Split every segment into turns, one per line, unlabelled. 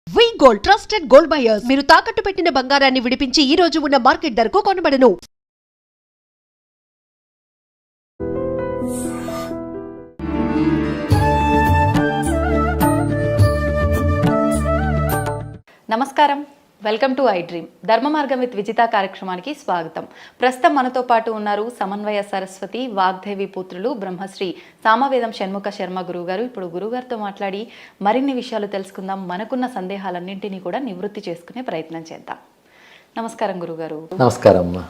వి gold trusted gold buyers మీరు తాకట్టు పెట్టిన బంగారాన్ని విడిపించి ఈ రోజు ఉన్న మార్కెట్ ధరకు కొనబడను.
నమస్కారం, వెల్కమ్ టు ఐ డ్రీమ్. ధర్మ మార్గం విత్ విజిత కార్యక్రమానికి స్వాగతం. ప్రస్తుతం మనతో పాటు ఉన్నారు సమన్వయ సరస్వతి వాగ్దేవి పుత్రులు బ్రహ్మశ్రీ సామవేదం షణ్ముఖ శర్మ గురువుగారు. ఇప్పుడు గురుగారితో మాట్లాడి మరిన్ని విషయాలు తెలుసుకుందాం. మనకున్న సందేహాలన్నింటినీ కూడా నివృత్తి చేసుకునే ప్రయత్నం చేద్దాం. నమస్కారం గురుగారు.
నమస్కారం అమ్మా.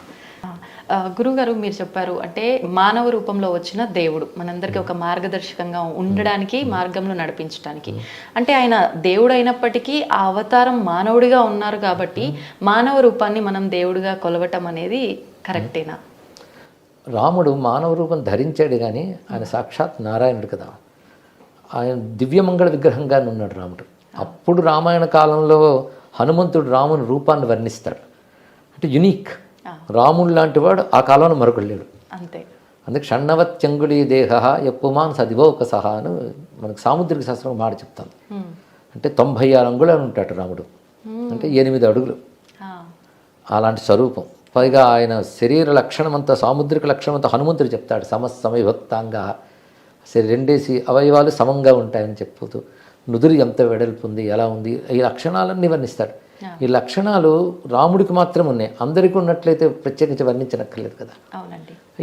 గురుగారు, మీరు చెప్పారు అంటే మానవ రూపంలో వచ్చిన దేవుడు మనందరికీ ఒక మార్గదర్శకంగా ఉండడానికి, మార్గంలో నడిపించడానికి. అంటే ఆయన దేవుడు అయినప్పటికీ ఆ అవతారం మానవుడిగా ఉన్నారు కాబట్టి మానవ రూపాన్ని మనం దేవుడిగా కొలవటం అనేది కరెక్టేనా?
రాముడు మానవ రూపం ధరించాడు కానీ ఆయన సాక్షాత్ నారాయణుడు కదా. ఆయన దివ్యమంగళ విగ్రహంగానే ఉన్నాడు రాముడు. అప్పుడు రామాయణ కాలంలో హనుమంతుడు రాముని రూపాన్ని వర్ణిస్తాడు. అంటే యునీక్. రాముడు లాంటి వాడు ఆ కాలంలో మరొకడు లేడు.
అంతే.
అందుకే షణ్ణవత్యంగుళీ దేహ యప్పుమాన్ సదివోక సహా అని మనకు సాముద్రిక శాస్త్రం మాట చెప్తాను. అంటే 96 అంగుళాలు ఉంటాడు రాముడు. అంటే 8 అడుగులు. అలాంటి స్వరూపం. పైగా ఆయన శరీర లక్షణమంతా, సాముద్రిక లక్షణమంతా హనుమంతుడు చెప్తాడు. సమసమవిభక్తాంగా, రెండేసి అవయవాలు సమంగా ఉంటాయని చెప్పుతూ నుదురు ఎంత వెడల్పు ఉంది, ఎలా ఉంది, ఈ లక్షణాలన్నీ వర్ణిస్తాడు. ఈ లక్షణాలు రాముడికి మాత్రం ఉన్నాయి, అందరికీ ఉన్నట్లయితే ప్రత్యేకించి వర్ణించనక్కర్లేదు కదా.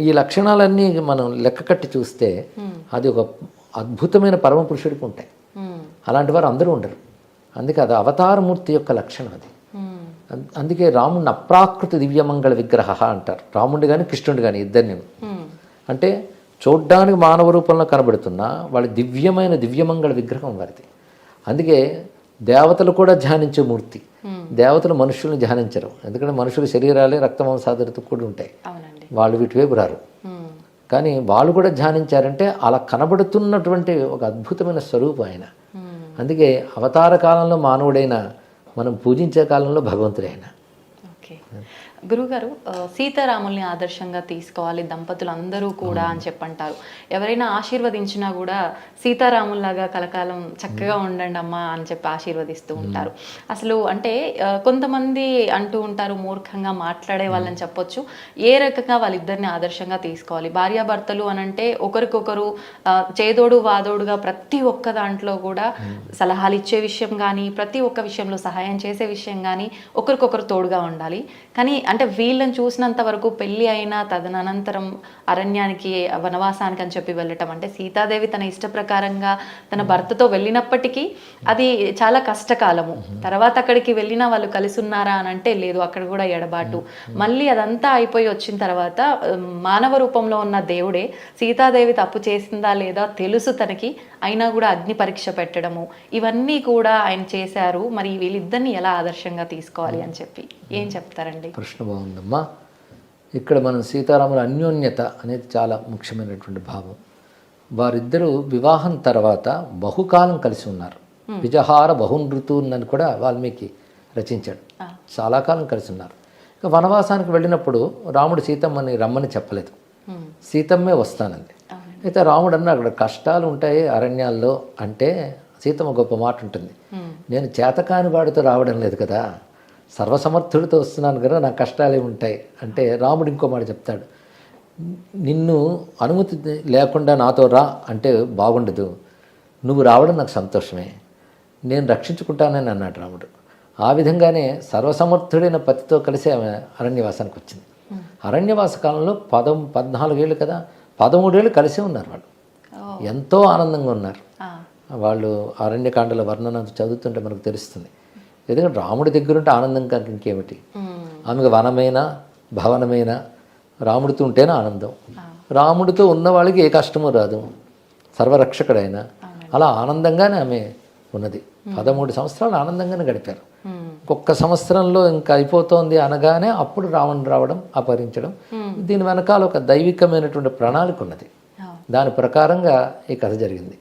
ఈ లక్షణాలన్నీ మనం లెక్క కట్టి చూస్తే అది ఒక అద్భుతమైన పరమపురుషుడికి ఉంటాయి. అలాంటి వారు అందరూ ఉండరు. అందుకే అది అవతారమూర్తి యొక్క లక్షణం అది. అందుకే రాముడిని అప్రాకృత దివ్యమంగళ విగ్రహ అంటారు. రాముడి కానీ కృష్ణుడు కానీ ఇద్దరిని. అంటే చూడ్డానికి మానవ రూపంలో కనబడుతున్నా వాళ్ళ దివ్యమంగళ విగ్రహం వారిది. అందుకే దేవతలు కూడా ధ్యానించే మూర్తి. దేవతలు మనుషుల్ని ధ్యానించరు, ఎందుకంటే మనుషుల శరీరాలే రక్తమాంసాదులతో కూడి ఉంటాయి. వాళ్ళు వీటి వైపు రారు. కానీ వాళ్ళు కూడా ధ్యానించారంటే అలా కనబడుతున్నటువంటి ఒక అద్భుతమైన స్వరూపం ఆయన. అందుకే అవతార కాలంలో మానవుడైన, మనం పూజించే కాలంలో భగవంతుడైన.
గురుగారు, సీతారాముల్ని ఆదర్శంగా తీసుకోవాలి దంపతులు అందరూ కూడా అని చెప్పంటారు. ఎవరైనా ఆశీర్వదించినా కూడా సీతారాముల్లాగా కలకాలం చక్కగా ఉండండి అమ్మా అని చెప్పి ఆశీర్వదిస్తూ ఉంటారు. అసలు అంటే కొంతమంది అంటూ ఉంటారు, మూర్ఖంగా మాట్లాడే వాళ్ళని చెప్పొచ్చు, ఏ రకంగా వాళ్ళిద్దరిని ఆదర్శంగా తీసుకోవాలి. భార్యాభర్తలు అని అంటే ఒకరికొకరు చేదోడు వాదోడుగా ప్రతి ఒక్క దాంట్లో కూడా సలహాలు ఇచ్చే విషయం కానీ, ప్రతి ఒక్క విషయంలో సహాయం చేసే విషయం కానీ ఒకరికొకరు తోడుగా ఉండాలి. కానీ అంటే వీళ్ళని చూసినంత వరకు పెళ్ళి అయినా తదనంతరం అరణ్యానికి, వనవాసానికి అని చెప్పి వెళ్ళటం, అంటే సీతాదేవి తన ఇష్ట ప్రకారంగా తన భర్తతో వెళ్ళినప్పటికీ అది చాలా కష్టకాలము. తర్వాత అక్కడికి వెళ్ళినా వాళ్ళు కలిసి ఉన్నారా అని అంటే లేదు, అక్కడ కూడా ఎడబాటు. మళ్ళీ అదంతా అయిపోయి వచ్చిన తర్వాత మానవ రూపంలో ఉన్న దేవుడే సీతాదేవి తప్పు చేసిందా లేదా తెలుసు తనకి, అయినా కూడా అగ్ని పరీక్ష పెట్టడము, ఇవన్నీ కూడా ఆయన చేశారు. మరి వీళ్ళిద్దరిని ఎలా ఆదర్శంగా తీసుకోవాలి అని చెప్పి ఏం చెప్తారండి?
ప్రశ్న బాగుందమ్మా. ఇక్కడ మనం సీతారాముల అన్యోన్యత అనేది చాలా ముఖ్యమైనటువంటి భావం. వారిద్దరూ వివాహం తర్వాత బహుకాలం కలిసి ఉన్నారు. విజహార బహునృతున్నని కూడా వాల్మీకి రచించాడు. చాలా కాలం కలిసి ఉన్నారు. ఇక వనవాసానికి వెళ్ళినప్పుడు రాముడు సీతమ్మని రమ్మని చెప్పలేదు, సీతమ్మే వస్తానంది. అయితే రాముడు అన్న అక్కడ కష్టాలు ఉంటాయి అరణ్యాల్లో అంటే సీతమ్మ గొప్ప మాట ఉంటుంది, నేను చేతకాని వాడితో రావడం లేదు కదా, సర్వసమర్థుడితో వస్తున్నాను కదా, నాకు కష్టాలే ఉంటాయి అంటే రాముడు ఇంకో మాట చెప్తాడు, నిన్ను అనుమతి లేకుండా నాతో రా అంటే బాగుండదు, నువ్వు రావడం నాకు సంతోషమే, నేను రక్షించుకుంటానని అన్నాడు రాముడు. ఆ విధంగానే సర్వసమర్థుడైన పతితో కలిసి ఆమె అరణ్యవాసానికి వచ్చింది. అరణ్యవాస కాలంలో 14 ఏళ్ళు కదా, 13 ఏళ్ళు కలిసే ఉన్నారు. వాళ్ళు ఎంతో ఆనందంగా ఉన్నారు. వాళ్ళు అరణ్యకాండల వర్ణన చదువుతుంటే మనకు తెలుస్తుంది. ఎందుకంటే రాముడి దగ్గర ఉంటే ఆనందం కాక ఇంకేమిటి. ఆమెకు వనమైన భవనమైన రాముడితో ఉంటేనే ఆనందం. రాముడితో ఉన్న వాళ్ళకి ఏ కష్టమూ రాదు, సర్వరక్షకుడైన. అలా ఆనందంగానే ఆమె ఉన్నది. 13 సంవత్సరాలు ఆనందంగానే గడిపారు. ఒక్క సంవత్సరంలో ఇంకా అయిపోతోంది అనగానే అప్పుడు రావణుడు రావడం, అపహరించడం. దీని వెనకాల ఒక దైవికమైనటువంటి ప్రణాళిక ఉన్నది. దాని ప్రకారంగా ఈ కథ జరిగింది.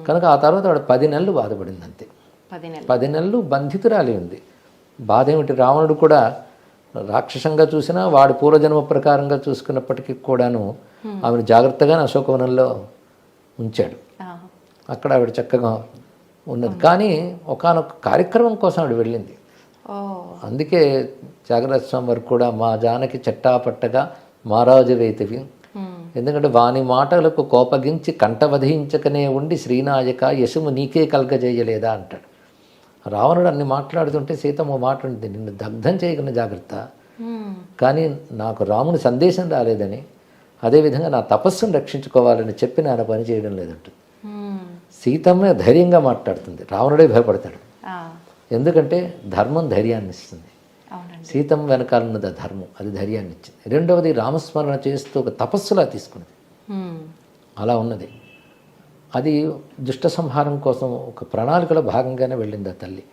కనుక ఆ తర్వాత వాడు 10 నెలలు బాధపడింది. అంతే, 10 నెలలు బంధితురాలి ఉంది. బాధ ఏమిటి, రావణుడు కూడా రాక్షసంగా చూసినా వాడి పూర్వజన్మ ప్రకారంగా చూసుకున్నప్పటికీ కూడాను ఆమెను జాగ్రత్తగానే అశోకవనంలో ఉంచాడు. అక్కడ ఆవిడ చక్కగా ఉన్నది. కానీ ఒకానొక కార్యక్రమం కోసం ఆవిడ వెళ్ళింది.
ఓ
అందుకే త్యాగరాజ స్వామి వారు కూడా మా జానకి చట్టాపట్టగా మారాజు వేతివి, ఎందుకంటే వాని మాటలకు కోపగించి కంఠవధించకనే ఉండి శ్రీనాయక యశము నీకే కలగజేయలేదా అంటాడు. రావణుడు అన్ని మాట్లాడుతుంటే సీతమ్మ మాట ఉంటుంది, నిన్ను దగ్ధం చేయగల జాగ్రత్త, కానీ నాకు రాముని సందేశం రాలేదని, అదేవిధంగా నా తపస్సును రక్షించుకోవాలని చెప్పి ఆయన పని చేయడం లేదంటుంది. సీతమ్మ ధైర్యంగా మాట్లాడుతుంది, రావణుడే భయపడతాడు. ఎందుకంటే ధర్మం ధైర్యాన్ని ఇస్తుంది. సీతమ్మ వెనకాల ఉన్నది ఆ ధర్మం, అది ధైర్యాన్ని ఇచ్చింది. రెండవది రామస్మరణ చేస్తూ ఒక తపస్సులా తీసుకున్నది, అలా ఉన్నది. అది దుష్ట సంహారం కోసం ఒక ప్రణాళికలో భాగంగానే వెళ్ళింది ఆ తల్లి.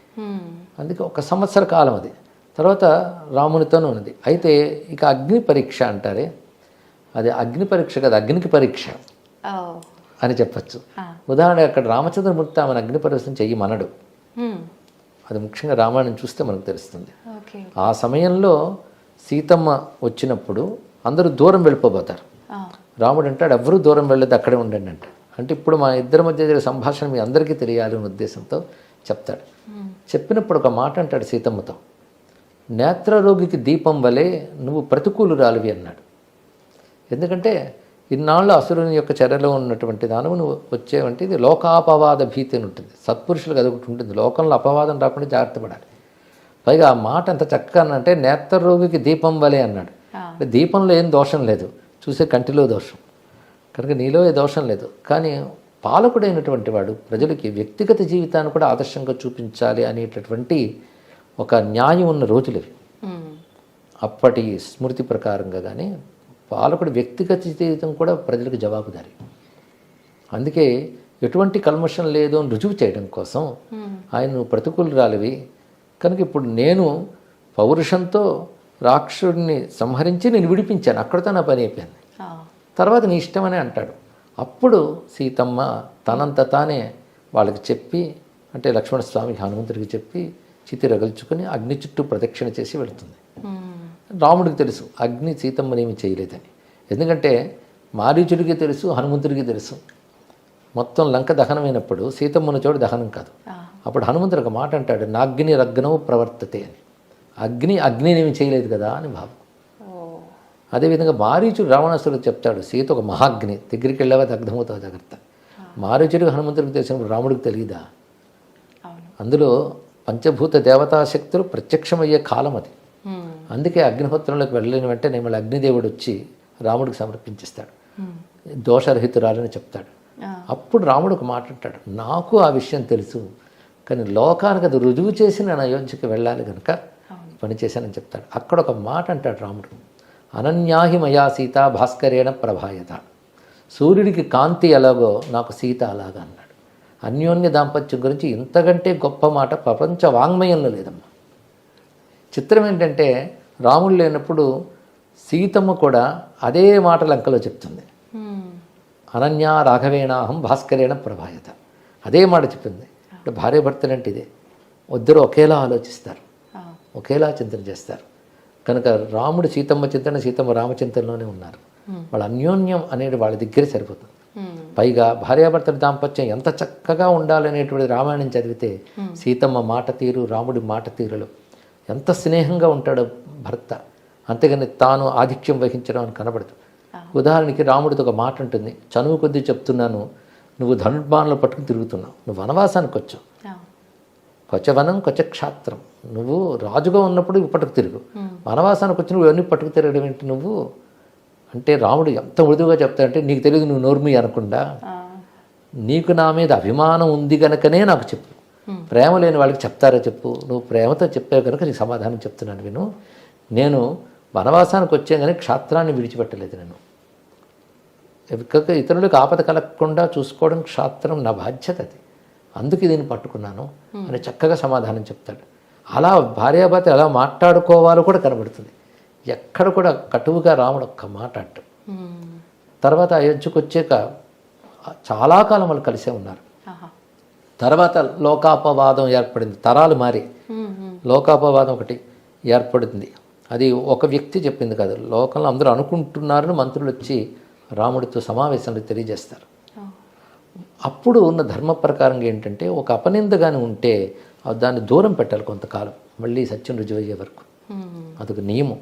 అందుకే 1 సంవత్సర కాలం అది. తర్వాత రామునితోనే ఉన్నది. అయితే ఇక అగ్ని పరీక్ష అంటారే, అది అగ్ని పరీక్ష కాదు, అగ్నికి పరీక్ష అని చెప్పచ్చు. ఉదాహరణకు అక్కడ రామచంద్రమూర్తి ఆమెను అగ్ని పరీక్ష చెయ్యమనడు. అది ముఖ్యంగా రామాయణం చూస్తే మనకు తెలుస్తుంది. ఆ సమయంలో సీతమ్మ వచ్చినప్పుడు అందరూ దూరం వెళ్ళిపోతారు. రాముడు అంటాడు ఎవ్వరూ దూరం వెళ్ళదు, అక్కడే ఉండండి అంట. అంటే ఇప్పుడు మా ఇద్దరి మధ్య జరిగే సంభాషణ మీ అందరికీ తెలియాలి అనే ఉద్దేశంతో చెప్తాడు. చెప్పినప్పుడు ఒక మాట అంటాడు సీతమ్మతో, నేత్రరోగికి దీపం వలె నువ్వు ప్రతికూలురాలివి అన్నాడు. ఎందుకంటే ఇన్నాళ్ళు అసురుని యొక్క చర్యలో ఉన్నటువంటి దానవు నువ్వు వచ్చేవంటే ఇది లోకాపవాద భీతి అని ఉంటుంది. సత్పురుషులకు అది ఒకటి ఉంటుంది, లోకంలో అపవాదం రాకుండా జాగ్రత్త పడాలి. పైగా ఆ మాట ఎంత చక్కగా అంటే నేత్రరోగికి దీపం వలె అన్నాడు. దీపంలో ఏం దోషం లేదు, చూసే కంటిలో దోషం, కనుక నీలో ఏ దోషం లేదు. కానీ పాలకుడైనటువంటి వాడు ప్రజలకి వ్యక్తిగత జీవితాన్ని కూడా ఆదర్శంగా చూపించాలి అనేటటువంటి ఒక న్యాయం ఉన్న రోజులు ఇవి. అప్పటి స్మృతి ప్రకారంగా కానీ పాలకుడు వ్యక్తిగత జీవితం కూడా ప్రజలకు జవాబుదారి. అందుకే ఎటువంటి కల్మషం లేదు అని రుజువు చేయడం కోసం ఆయన ప్రతికూలురాలివి కనుక ఇప్పుడు నేను పౌరుషంతో రాక్షసుడిని సంహరించి నేను విడిపించాను, అక్కడితో నా పని అయిపోయింది, తర్వాత నీ ఇష్టమని అంటాడు. అప్పుడు సీతమ్మ తనంత తానే వాళ్ళకి చెప్పి, అంటే లక్ష్మణస్వామికి హనుమంతుడికి చెప్పి చితి రగల్చుకొని అగ్ని చుట్టూ ప్రదక్షిణ చేసి వెళుతుంది. రాముడికి తెలుసు అగ్ని సీతమ్మనేమి చేయలేదని, ఎందుకంటే మారీచుడికి తెలుసు, హనుమంతుడికి తెలుసు. మొత్తం లంక దహనమైనప్పుడు సీతమ్మన చోటు దహనం కాదు. అప్పుడు హనుమంతుడు ఒక మాట అంటాడు, నాగ్ని రగ్నవు ప్రవర్తతే అని. అగ్నినేమి చేయలేదు కదా అని భావం. అదేవిధంగా మారీచుడు రావణాసురుడు చెప్తాడు, సీత ఒక మహాగ్ని, దగ్గరికి వెళ్ళావా దగ్ధమవుతావు జాగ్రత్త. మారీచుడికి హనుమంతుడికి తెలిసినప్పుడు రాముడికి తెలియదా? అందులో పంచభూత దేవతాశక్తులు ప్రత్యక్షమయ్యే కాలం అది. అందుకే అగ్నిహోత్రంలోకి వెళ్ళలేని వెంటనే మళ్ళీ అగ్నిదేవుడు వచ్చి రాముడికి సమర్పించేస్తాడు, దోషరహితురాలని చెప్తాడు. అప్పుడు రాముడు ఒక మాట అంటాడు, నాకు ఆ విషయం తెలుసు, కానీ లోకానికి అది రుజువు చేసి నేను అయోధ్యకి వెళ్ళాలి కనుక పని చేశానని చెప్తాడు. అక్కడ ఒక మాట అంటాడు రాముడు, అనన్యాహి మయా సీత భాస్కరేణ ప్రభాయత. సూర్యుడికి కాంతి ఎలాగో నాకు సీత అలాగా అన్నాడు. అన్యోన్య దాంపత్యం గురించి ఇంతకంటే గొప్ప మాట ప్రపంచ వాంగ్మయంలో లేదమ్మా. చిత్రం ఏంటంటే రాముడు లేనప్పుడు సీతమ్మ కూడా అదే మాట లంకలో చెప్తుంది, అనన్యా రాఘవేణాహం భాస్కరేణ ప్రభాయత, అదే మాట చెప్పింది. అంటే భార్యాభర్తలు అంటే ఇదే, ఇద్దరు ఒకేలా ఆలోచిస్తారు, ఒకేలా చింతన చేస్తారు. కనుక రాముడు సీతమ్మ చింతన, సీతమ్మ రామచింతనలోనే ఉన్నారు. వాళ్ళ అన్యోన్యం అనేది వాళ్ళ దగ్గరే సరిపోతుంది. పైగా భార్యాభర్తల దాంపత్యం ఎంత చక్కగా ఉండాలనేటువంటి రామాయణం చదివితే సీతమ్మ మాట తీరు, రాముడి మాట తీరులు ఎంత స్నేహంగా ఉంటాడో భర్త, అంతేగాని తాను ఆధిక్యం వహించడం అని కనబడదు. ఉదాహరణకి రాముడితో ఒక మాట ఉంటుంది, చనువు కొద్దీ చెప్తున్నాను, నువ్వు ధనుర్బాణంలో పట్టుకుని తిరుగుతున్నావు, నువ్వు వనవాసానికి వచ్చావు, కొచ్చవనం కొచ్చ క్షాత్రం, నువ్వు రాజుగా ఉన్నప్పుడు పట్టుకు తిరుగు, వనవాసానికి వచ్చి నువ్వు ఇవన్నీ పట్టుకు తిరగడం ఏంటి నువ్వు అంటే, రాముడు ఎంత మృదువుగా చెప్తాడంటే, నీకు తెలియదు నువ్వు నోర్మి అనకుండా, నీకు నా మీద అభిమానం ఉంది కనుకనే నాకు చెప్పు, ప్రేమ లేని వాళ్ళకి చెప్తారా చెప్పు, నువ్వు ప్రేమతో చెప్పావు కనుక నీకు సమాధానం చెప్తున్నాను విను, నేను వనవాసానికి వచ్చాను కానీ క్షాత్రాన్ని విడిచిపెట్టలేదు, నేను ఇతరులకు ఆపద కలగకుండా చూసుకోవడం క్షాత్రం నా బాధ్యత, అది అందుకే దీన్ని పట్టుకున్నాను అని చక్కగా సమాధానం చెప్తాడు. అలా భార్యాభర్త ఎలా మాట్లాడుకోవాలో కూడా కనబడుతుంది. ఎక్కడ కూడా కటువుగా రాముడు ఒక్క మాట అంటాడు. తర్వాత అయోధ్యకు వచ్చాక చాలా కాలం వాళ్ళు కలిసే ఉన్నారు. తర్వాత లోకాపవాదం ఏర్పడింది, తరాలు మారి లోకాపవాదం ఒకటి ఏర్పడింది. అది ఒక వ్యక్తి చెప్పింది కాదు, లోకంలో అందరూ అనుకుంటున్నారని మంత్రులు వచ్చి రాముడితో సమావేశంలో తెలియజేస్తారు. అప్పుడు ఉన్న ధర్మ ప్రకారంగా ఏంటంటే ఒక అపనిందగానే ఉంటే దాన్ని దూరం పెట్టాలి కొంతకాలం, మళ్ళీ సత్యం రుజువయ్యే వరకు. అదొక నియమం,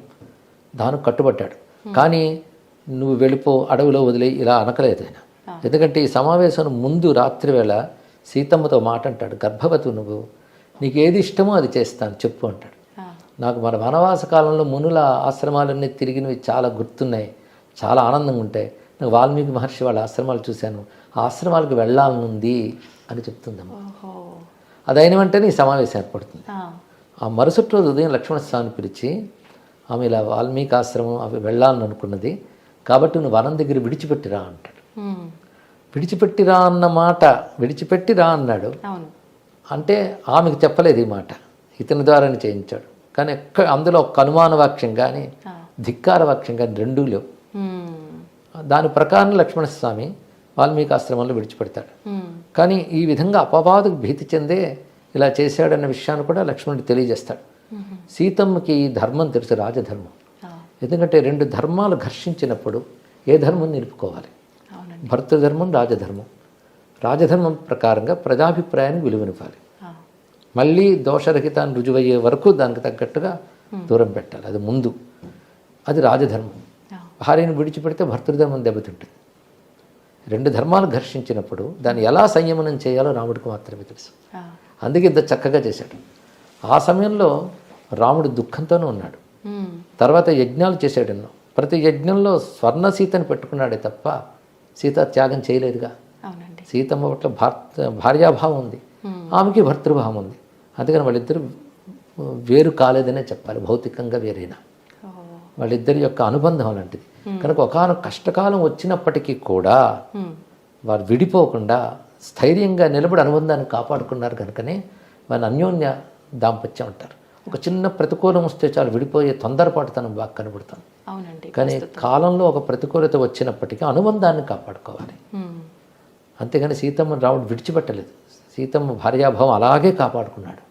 దానికి కట్టుబడ్డాడు. కానీ నువ్వు వెళ్ళిపో, అడవిలో వదిలే ఇలా అనకలేదు ఆయన. ఎందుకంటే ఈ సమావేశం ముందు రాత్రి వేళ సీతమ్మతో మాట అంటాడు, గర్భవతి నువ్వు, నీకు ఏది ఇష్టమో అది చేస్తాను చెప్పు అంటాడు. నాకు మన వనవాస కాలంలో మునుల ఆశ్రమాలన్నీ తిరిగినవి చాలా గుర్తున్నాయి, చాలా ఆనందంగా ఉంటాయి. నాకు వాల్మీకి మహర్షి వాళ్ళ ఆశ్రమాలు చూశాను, ఆ ఆశ్రమాలకు వెళ్ళాలనుంది అని చెప్తుందమ్మ. అదైన వెంటనే ఈ సమావేశం ఏర్పడుతుంది. ఆ మరుసటి రోజు ఉదయం లక్ష్మణస్వామిని పిలిచి, ఆమె ఇలా వాల్మీకి ఆశ్రమం అవి వెళ్ళాలని అనుకున్నది కాబట్టి నువ్వు వనం దగ్గర విడిచిపెట్టిరా అంటాడు. విడిచిపెట్టిరా అన్న మాట, విడిచిపెట్టిరా అన్నాడు అంటే ఆమెకు చెప్పలేదు ఈ మాట, ఇతని ద్వారానే చేయించాడు. కానీ అందులో ఒక అనుమాన వాక్యం కానీ ధిక్కార వాక్యం కానీ రెండూ లేవు. దాని ప్రకారం లక్ష్మణస్వామి వాల్మీకి ఆశ్రమంలో విడిచిపెడతాడు. కానీ ఈ విధంగా అపవాదుకు భీతి చెందే ఇలా చేశాడన్న విషయాన్ని కూడా లక్ష్మణుడు తెలియజేస్తాడు. సీతమ్మకి ఈ ధర్మం తెలుసు, రాజధర్మం. ఎందుకంటే రెండు ధర్మాలు ఘర్షించినప్పుడు ఏ ధర్మం నిలుపుకోవాలి, భర్తృధర్మం రాజధర్మం. రాజధర్మం ప్రకారంగా ప్రజాభిప్రాయానికి విలువనివ్వాలి, మళ్ళీ దోషరహితాన్ని రుజువయ్యే వరకు దానికి తగ్గట్టుగా దూరం పెట్టాలి, అది ముందు. అది రాజధర్మం. భార్యను విడిచిపెడితే భర్తృధర్మం దెబ్బతింటుంది. రెండు ధర్మాలు ఘర్షించినప్పుడు దాన్ని ఎలా సంయమనం చేయాలో రాముడికి మాత్రమే తెలుసు. అందుకే ఇంత చక్కగా చేశాడు. ఆ సమయంలో రాముడు దుఃఖంతోనే ఉన్నాడు. తర్వాత యజ్ఞాలు చేశాడు ఎన్నో. ప్రతి యజ్ఞంలో స్వర్ణ సీతని పెట్టుకున్నాడే తప్ప సీత త్యాగం చేయలేదుగా. సీతమ్మ పట్ల భార్యాభావం ఉంది, ఆమెకి భర్తృభావం ఉంది. అందుకని వాళ్ళిద్దరు వేరు కాలేదనే చెప్పాలి, భౌతికంగా వేరైనా. వాళ్ళిద్దరి యొక్క అనుబంధం అలాంటిది. కనుక ఒకనొక కష్టకాలం వచ్చినప్పటికీ కూడా వారు విడిపోకుండా స్థైర్యంగా నిలబడి అనుబంధాన్ని కాపాడుకున్నారు. కనుకనే వాళ్ళ అన్యోన్య దాంపత్యం అంటారు. ఒక చిన్న ప్రతికూలం వస్తే చాలు విడిపోయే తొందరపాటుతనం బాగా కనబడుతుంది. కానీ కాలంలో ఒక ప్రతికూలత వచ్చినప్పటికీ అనుబంధాన్ని కాపాడుకోవాలి. అంతేగాని సీతమ్మ రాముడు విడిచిపెట్టలేదు, సీతమ్మ భార్యాభావం అలాగే కాపాడుకున్నాడు.